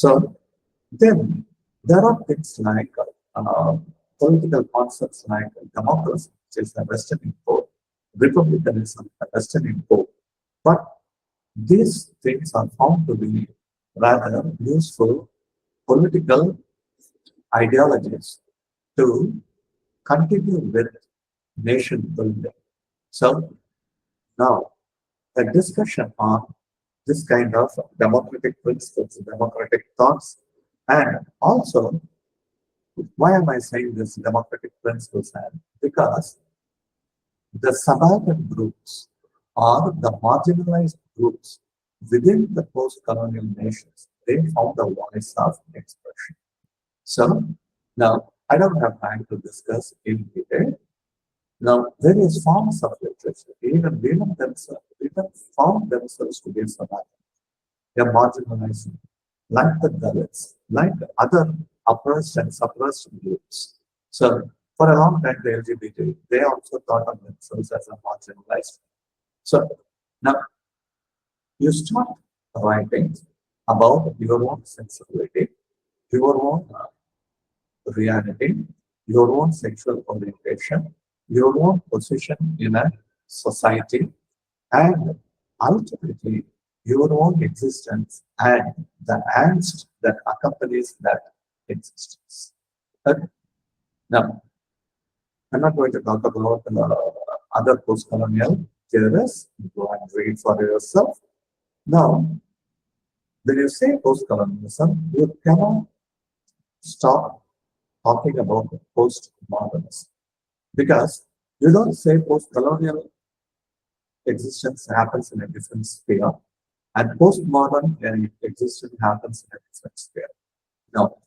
So then there are things like uh, political concepts like democracy, which is a Western import, republicanism, a Western import. But these things are found to be rather useful political ideologies to continue with nation building. So now a discussion on this kind of democratic principles, democratic thoughts, and also why am I saying this democratic principles? And because the subaltern groups or the marginalized groups within the post-colonial nations, they found a voice of expression. So now I don't have time to discuss in detail. Now various forms of literature, even women themselves, even found themselves to be subaltern. They are marginalized, like the Dalits, like other oppressed and suppressed groups. So for a long time, the LGBT, they also thought of themselves as a marginalized. So now you start writing about your own sensibility, your own reality, your own sexual orientation, your own position in a society, and ultimately your own existence and the angst that accompanies that existence. Okay. Now, I'm not going to talk about other post-colonial theorists. Go and read for yourself. Now, when you say post-colonialism, you cannot stop talking about post-modernism because you don't say post-colonial existence happens in a different sphere and post-modern existence happens in a different sphere. No,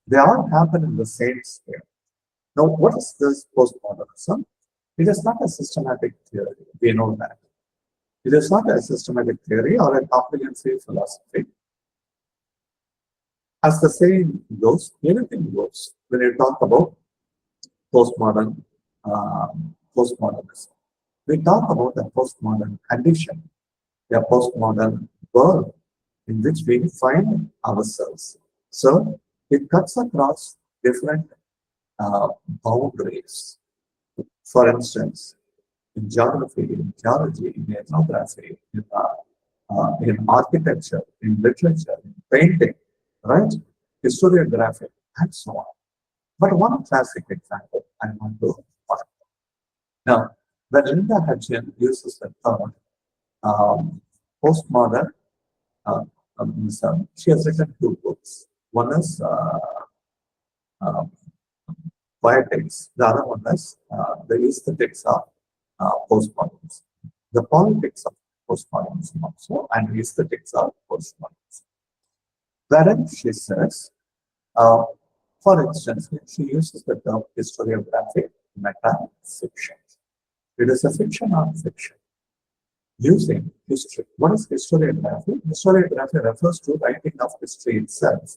they all happen in the same sphere. Now, what is this postmodernism? It is not a systematic theory. We know that. It is not a systematic theory or a comprehensive philosophy. As the saying goes, anything goes when you talk about postmodern, postmodernism. We talk about a postmodern condition, a postmodern world in which we find ourselves. So it cuts across different boundaries. For instance, in geography, in geology, in ethnography, in architecture, in literature, in painting, right? Historiography, and so on. But one classic example I want to point. Now, when Linda Hutchin uses the term postmodern, she has written two books. One is uh, Poetics, the other one is the aesthetics of postmodernism, the politics of postmodernism also, and the aesthetics of postmodernism. Wherein she says, uh, for instance, she uses the term historiographic meta-fiction. It is a fiction on fiction using history. What is historiography? Historiography refers to writing of history itself.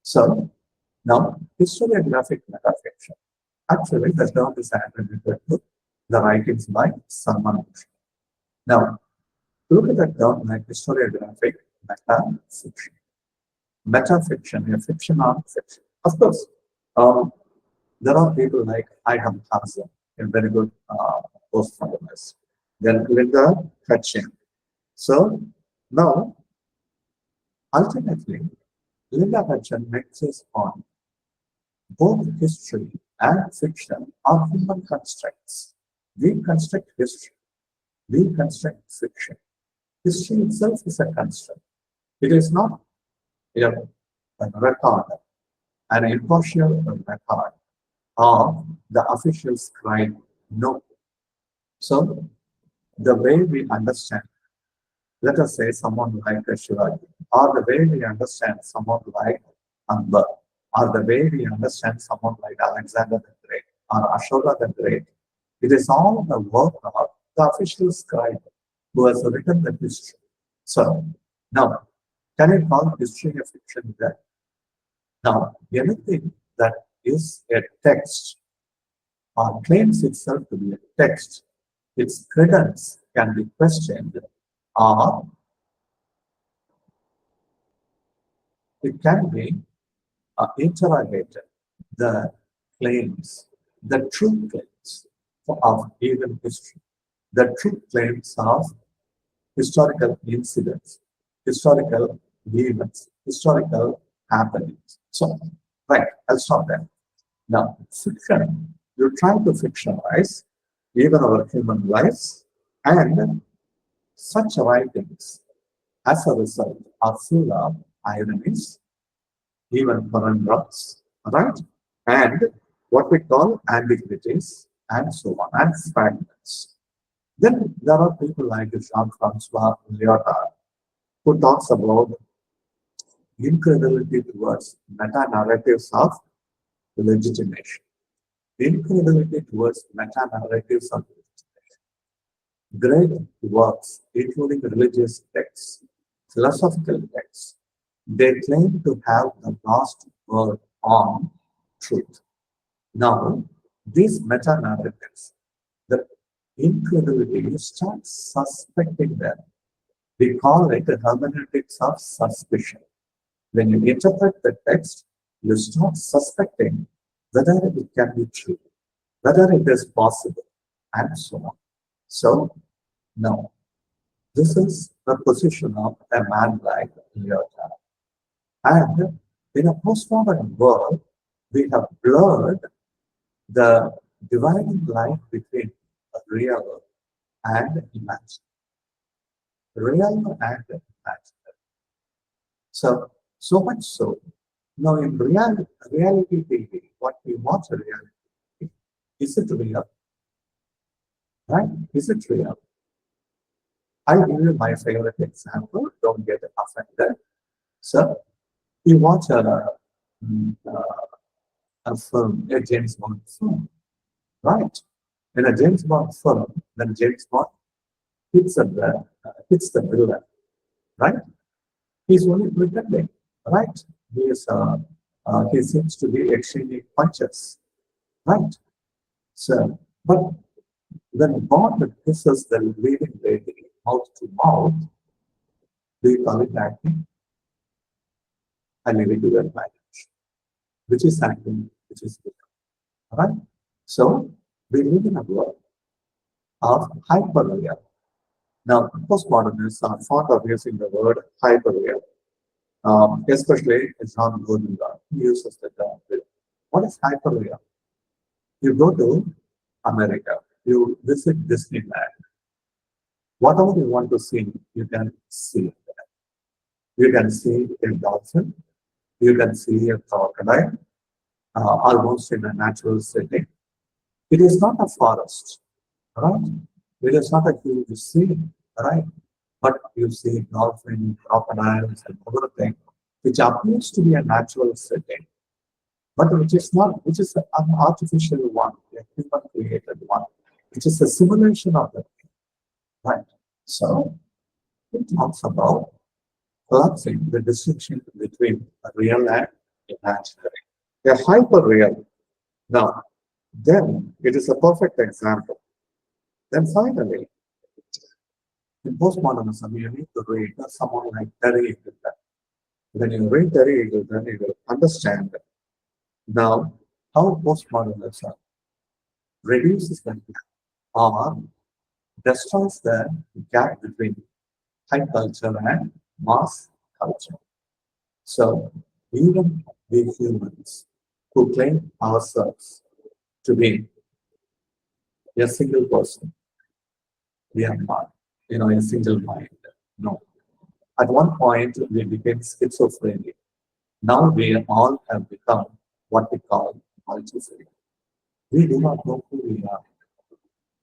So now, historiographic metafiction. Actually, the term is attributed to the writings by Salman Rushdie. Now, look at the term like historiographic metafiction. Metafiction, a fiction on fiction. Of course, there are people like Iham Hazan, a very good postmodernist. Then Linda Hutchin. So now, ultimately, Linda Hutchin mixes on both history and fiction are human constructs. We construct history. We construct fiction. History itself is a construct. It is not a record, an impartial record of the official scribe. No. So the way we understand, let us say someone like Shivaji, or the way we understand someone like Akbar, or the way we understand someone like Alexander the Great or Ashoka the Great, it is all the work of the official scribe who has written the history. So now, can I call history a fiction then? Now, anything that is a text or claims itself to be a text, its credence can be questioned or it can be interrogated the claims, the true claims of even history, the true claims of historical incidents, historical events, historical happenings. So, right, I'll stop there. Now, fiction, you're trying to fictionalize even our human lives, and such writings, as a result, are full of ironies, even conundrums, right? And what we call ambiguities, and so on, and fragments. Then there are people like Jean-Francois Lyotard, who talks about incredulity towards meta-narratives of legitimation. Incredulity towards meta-narratives of legitimation. Great works, including religious texts, philosophical texts, they claim to have the last word on truth. Now, these meta-narratives, the incredulity, you start suspecting them. We call it the hermeneutics of suspicion. When you interpret the text, you start suspecting whether it can be true, whether it is possible, and so on. So, no, this is the position of a man like Lyotard. And in a postmodern world, we have blurred the dividing line between real and imaginary. Real and imaginary. So much so. Now, in reality TV, what we watch a reality, is it real? Right? Is it real? I'll give you my favorite example. Don't get offended. So, you watch a film, a James Bond film, right? In a James Bond film, then James Bond hits the villain, right? He's only pretending, right? He seems to be exchanging punches, right? So, but when Bond kisses the leading lady mouth to mouth, do you call it acting? I leave it to your imagination. Which is acting, which is real, right? So, we live in a world of hyperreal. Now, postmodernists are fond of using the word hyperreal, especially John Gordon uses the term. What is hyperreal? You go to America, you visit Disneyland. Whatever you want to see, you can see it there. You can see a dolphin, you can see a crocodile, almost in a natural setting. It is not a forest, right? It is not a huge sea, right? But you see dolphins, crocodiles, and everything, which appears to be a natural setting, but which is not, which is an artificial one, a human created one, which is a simulation of the thing, right? So it talks about collapsing the distinction between real and imaginary. A hyper real. Now, then it is a perfect example. Then finally, in postmodernism, you need to read someone like Terry Eagleton. When you read Terry Eagleton, you will understand now how postmodernism reduces the gap or destroys the gap between high culture and mass culture. So even we humans who claim ourselves to be a single person, we are not, a single mind. No. At one point, we became schizophrenic. Now we all have become what we call multiphonic. We do not know who we are,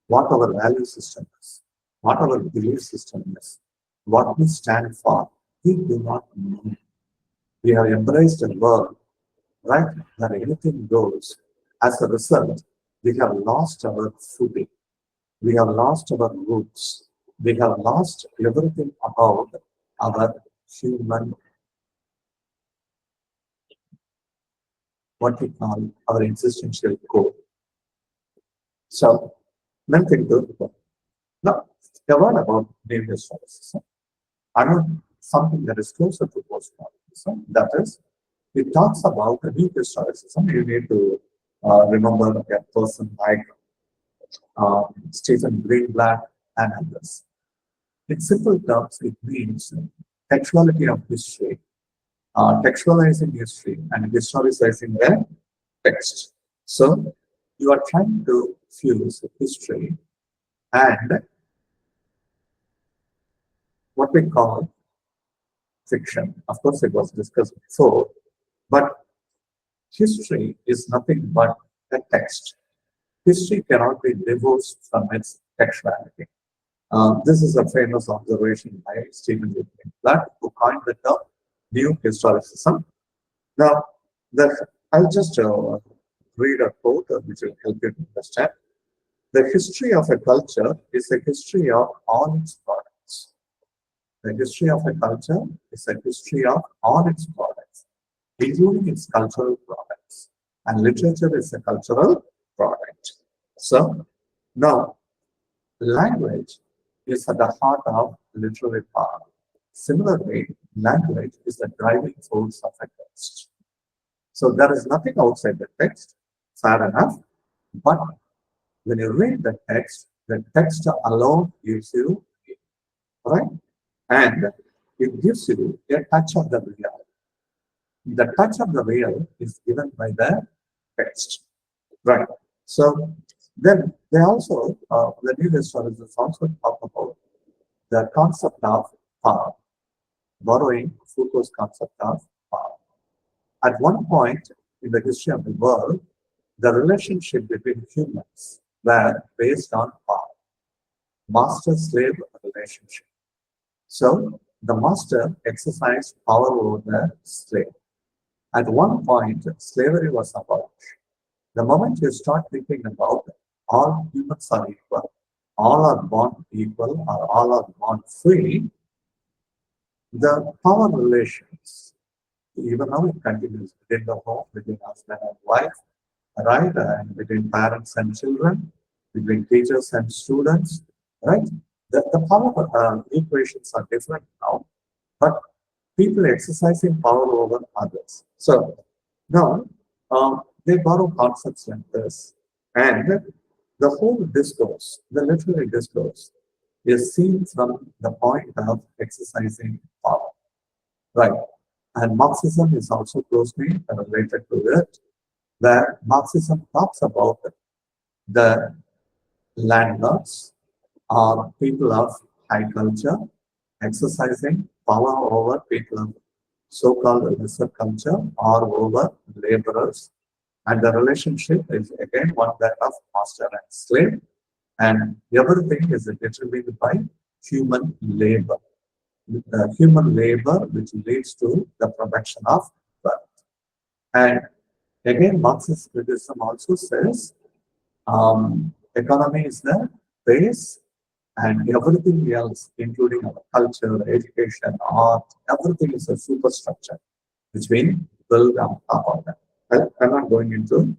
what our value system is, what our belief system is, what we stand for. We do not know. We have embraced a world, right, where anything goes. As a result, we have lost our footing. We have lost our roots. We have lost everything about our human, what we call our existential core. So, nothing to now, a word about behavior services. I know something that is closer to postmodern. historicism. That is, it talks about a new historicism. You need to remember a person like Stephen Greenblatt and others. In simple terms, it means textuality of history, textualizing history and historicizing the text. So you are trying to fuse history and what we call fiction. Of course, it was discussed before, but history is nothing but a text. History cannot be divorced from its textuality. This is a famous observation by Stephen Greenblatt, who coined the term New Historicism. Now, I'll just read a quote which will help you to understand. The history of a culture is a history of all its products. The history of a culture is a history of all its products, including its cultural products. And literature is a cultural product. So, now, language is at the heart of literary power. Similarly, language is the driving force of a text. So there is nothing outside the text, fair enough, but when you read the text alone gives you, right? And it gives you a touch of the real. The touch of the real is given by the text, right? So then they also, the new historians also talk about the concept of power, borrowing Foucault's concept of power. At one point in the history of the world, the relationship between humans were based on power, master-slave relationship. So the master exercised power over the slave. At one point, slavery was abolished. The moment you start thinking about all humans are equal, all are born equal, or all are born free, the power relations, even now it continues within the home, between husband and wife, right, and between parents and children, between teachers and students, right? The power equations are different now, but people exercising power over others. So now they borrow concepts like this, and the whole discourse, the literary discourse, is seen from the point of exercising power, right? And Marxism is also closely related to it, where Marxism talks about the landlords or people of high culture exercising power over people of so-called lesser culture or over laborers. And the relationship is again one that of master and slave, and everything is determined by human labor. Human labor which leads to the production of wealth. And again, Marxist criticism also says economy is the base, and everything else, including our culture, education, art, everything is a superstructure which we build on top of that. I'm not going into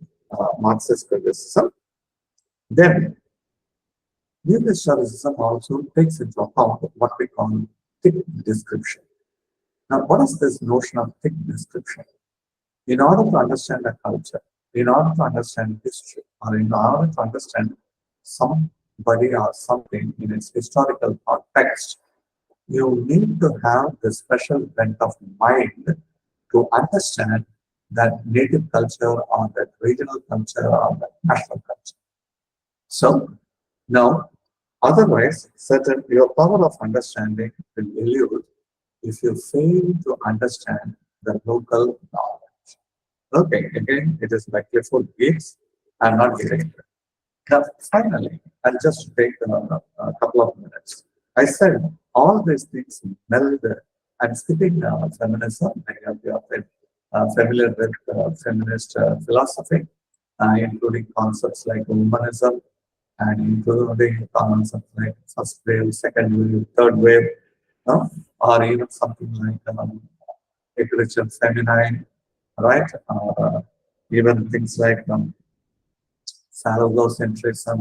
Marxist criticism. Then, new historicism also takes into account what we call thick description. Now, what is this notion of thick description? In order to understand a culture, in order to understand history, or in order to understand somebody or something in its historical context, you need to have the special bent of mind to understand that native culture or that regional culture or that national culture. So now, otherwise, certain your power of understanding will elude if you fail to understand the local knowledge. Okay, again, it is like Clifford Gates. I'm not getting it. Now, finally, I'll just take a couple of minutes. I said all these things meld. I'm skipping feminism. Many of you are familiar with feminist philosophy, including concepts like womanism and including concepts like first wave, second wave, third wave, or even something like literature feminine, right? Even things like phallocentrism,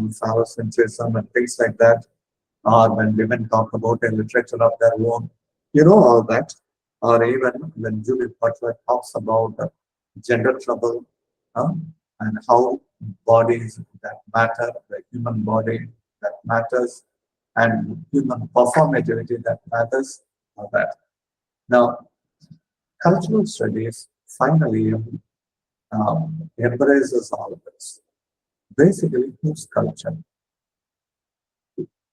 and things like that, or when women talk about a literature of their own, you know all that. or even when Judith Butler talks about gender trouble, and how bodies that matter, the human body that matters, and human performativity that matters, all that. Now, cultural studies finally embraces all of this. Basically, whose culture?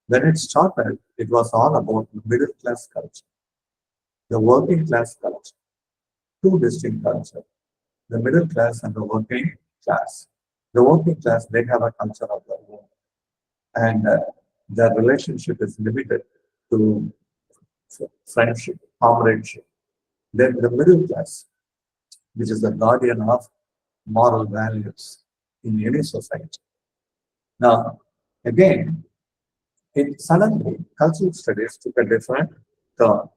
When it started, it was all about middle class culture, the working class culture, two distinct cultures, the middle class and the working class. The working class, they have a culture of their own, and their relationship is limited to friendship, comradeship. Then the middle class, which is the guardian of moral values in any society. Now, again, it suddenly cultural studies took a different turn.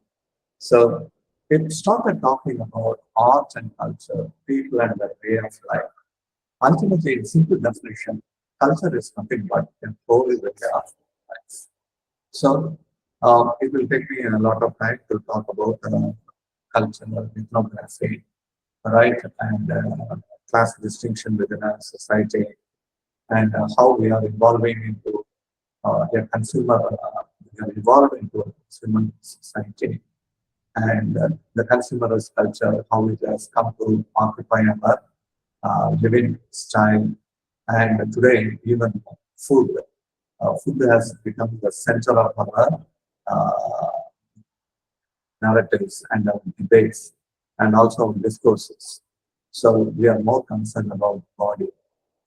So it started talking about art and culture, people and their way of life. Ultimately, in simple definition, culture is nothing but a whole way of life. So it will take me a lot of time to talk about cultural ethnography, right, and class distinction within a society, and how we are evolving into a consumer, we are evolved into a consumer society, and the consumerist culture, how it has come to occupy our living style, and today even food. Food has become the center of our uh, narratives and our debates and also discourses. So we are more concerned about body,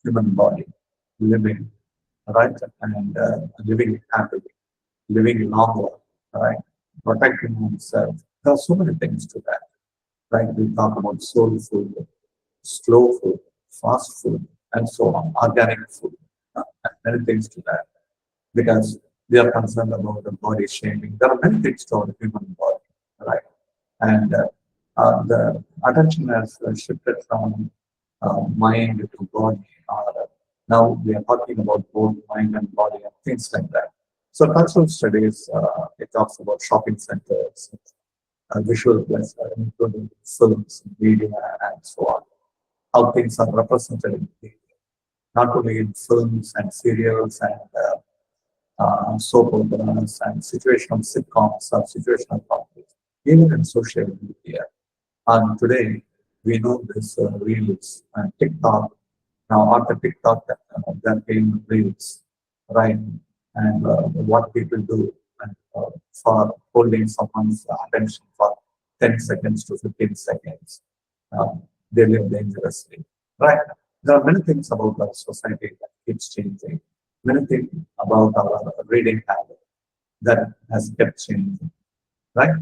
human body, living, right, and living happily, living longer, right, protecting oneself. There are so many things to that, right? We talk about soul food, slow food, fast food, and so on, organic food, and many things to that, because we are concerned about the body shaming. There are many things to our human body, right? And the attention has shifted from mind to body. Now we are talking about both mind and body and things like that. So cultural studies, it talks about shopping centers, visual pleasure, including films, media, and so on. How things are represented in media, not only in films and serials and soap operas and situational sitcoms or situational comedies, even in social media. And today, we know this Reels and TikTok. Now, after TikTok, there came Reels, right? And what people do and, for holding someone's attention for 10 seconds to 15 seconds, they live dangerously, right? There are many things about our society that keeps changing. Many things about our reading habit that has kept changing, right?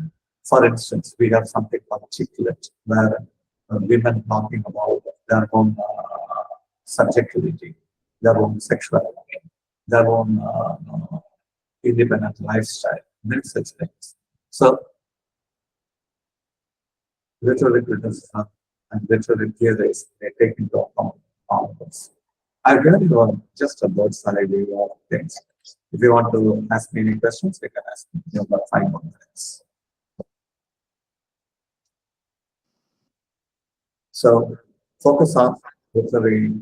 For instance, we have something called chicklet, where women talking about their own subjectivity, their own sexuality, their own independent lifestyle, many such things. So, literary criticism and literary theories, they take into account all of this. I've given you just a bird's eye view of things. If you want to ask me any questions, you can ask me in about 5 more minutes. So focus on literary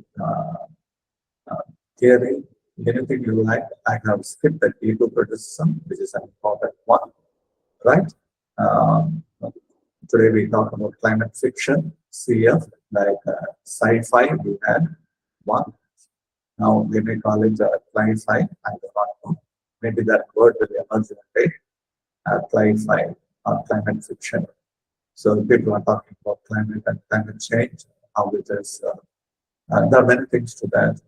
theory, anything you like. I have skipped the ego criticism, which is an important one, right? Um, Today we talk about climate fiction, CF, like sci-fi, we had one. Now they may call it cli-fi, I do not know. Maybe that word will emerge in a day, cli-fi or climate fiction. So people are talking about climate and climate change, how it is. There are many things to that.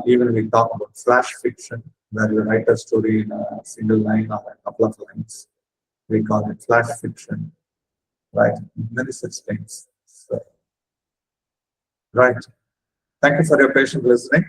Even we talk about flash fiction, where you write a story in a single line or a couple of lines. We call it flash fiction, right? Many such things. So, right. Thank you for your patient listening.